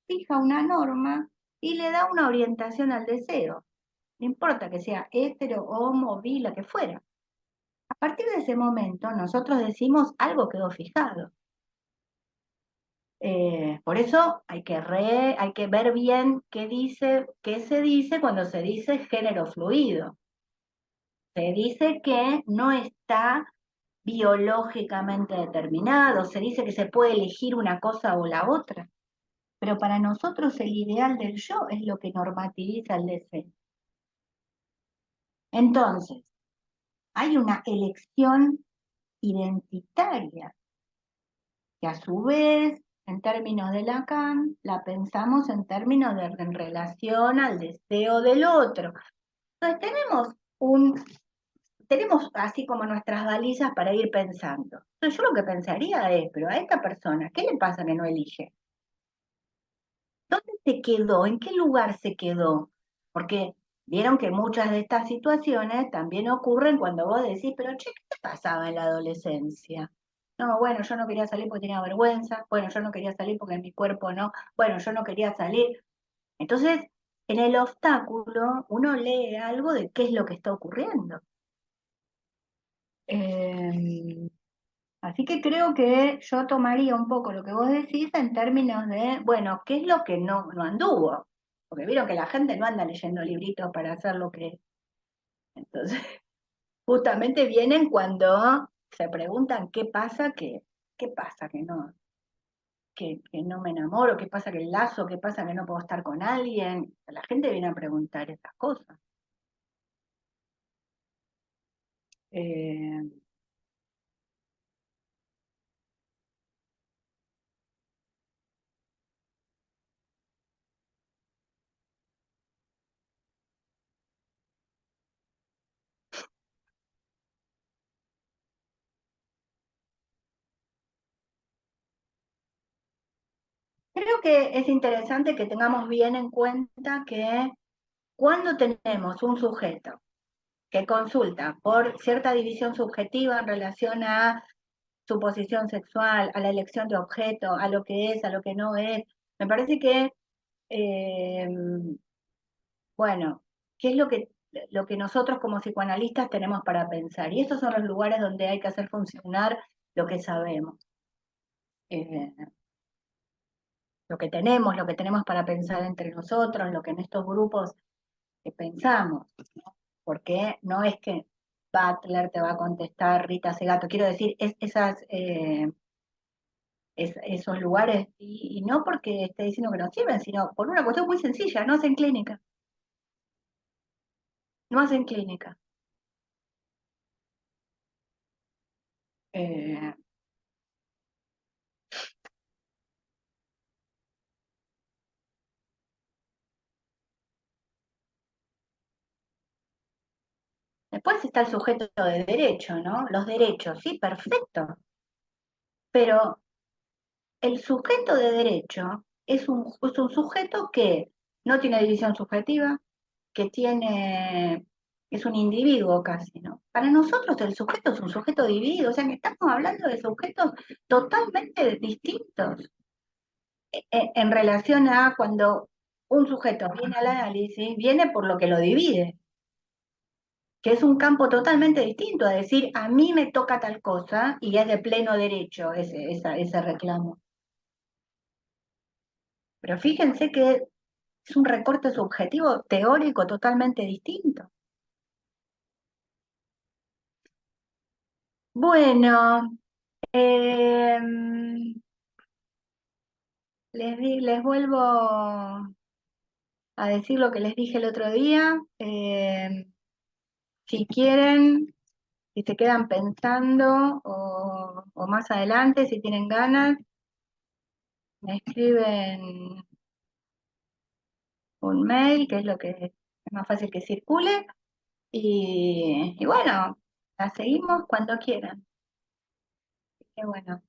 fija una norma y le da una orientación al deseo. No importa que sea hetero, homo, bi, la que fuera. A partir de ese momento, nosotros decimos algo quedó fijado. Por eso hay que ver bien qué se dice cuando se dice género fluido. Se dice que no está biológicamente determinado, se dice que se puede elegir una cosa o la otra, pero para nosotros el ideal del yo es lo que normativiza el deseo. Entonces, hay una elección identitaria que a su vez, en términos de Lacan, la pensamos en términos en relación al deseo del otro. Entonces tenemos así como nuestras balizas para ir pensando. Entonces yo lo que pensaría es, pero a esta persona, ¿qué le pasa que no elige? ¿Dónde se quedó? ¿En qué lugar se quedó? Porque vieron que muchas de estas situaciones también ocurren cuando vos decís, pero che, ¿qué te pasaba en la adolescencia? No, bueno, yo no quería salir porque tenía vergüenza, bueno, yo no quería salir porque mi cuerpo no, bueno, yo no quería salir. Entonces, en el obstáculo uno lee algo de qué es lo que está ocurriendo. Eh, Así que creo que yo tomaría un poco lo que vos decís en términos de, bueno, ¿qué es lo que no anduvo? Porque vieron que la gente no anda leyendo libritos para hacer lo que... Entonces, justamente vienen cuando se preguntan qué pasa que no me enamoro, qué pasa que el lazo, qué pasa que no puedo estar con alguien. La gente viene a preguntar estas cosas. Eh, Creo que es interesante que tengamos bien en cuenta que cuando tenemos un sujeto que consulta por cierta división subjetiva en relación a su posición sexual, a la elección de objeto, a lo que es, a lo que no es, me parece que, eh, bueno, ¿qué es lo que nosotros como psicoanalistas tenemos para pensar? Y estos son los lugares donde hay que hacer funcionar lo que sabemos. Eh, lo que tenemos para pensar entre nosotros, lo que en estos grupos pensamos, porque no es que Butler te va a contestar Rita Segato, quiero decir, esos lugares, y no porque esté diciendo que no sirven, sino por una cuestión muy sencilla, no hacen clínica, no hacen clínica. Eh, Después está el sujeto de derecho, ¿no? Los derechos, sí, perfecto, pero el sujeto de derecho es un sujeto que no tiene división subjetiva, que tiene, es un individuo casi, ¿no? Para nosotros el sujeto es un sujeto dividido, o sea que estamos hablando de sujetos totalmente distintos en relación a cuando un sujeto viene al análisis, viene por lo que lo divide, que es un campo totalmente distinto a decir, a mí me toca tal cosa y es de pleno derecho ese reclamo. Pero fíjense que es un recorte subjetivo teórico totalmente distinto. Bueno, les vuelvo a decir lo que les dije el otro día. Si quieren, si se quedan pensando o más adelante, si tienen ganas, me escriben un mail, que es lo que es más fácil que circule. Y bueno, la seguimos cuando quieran. Qué bueno.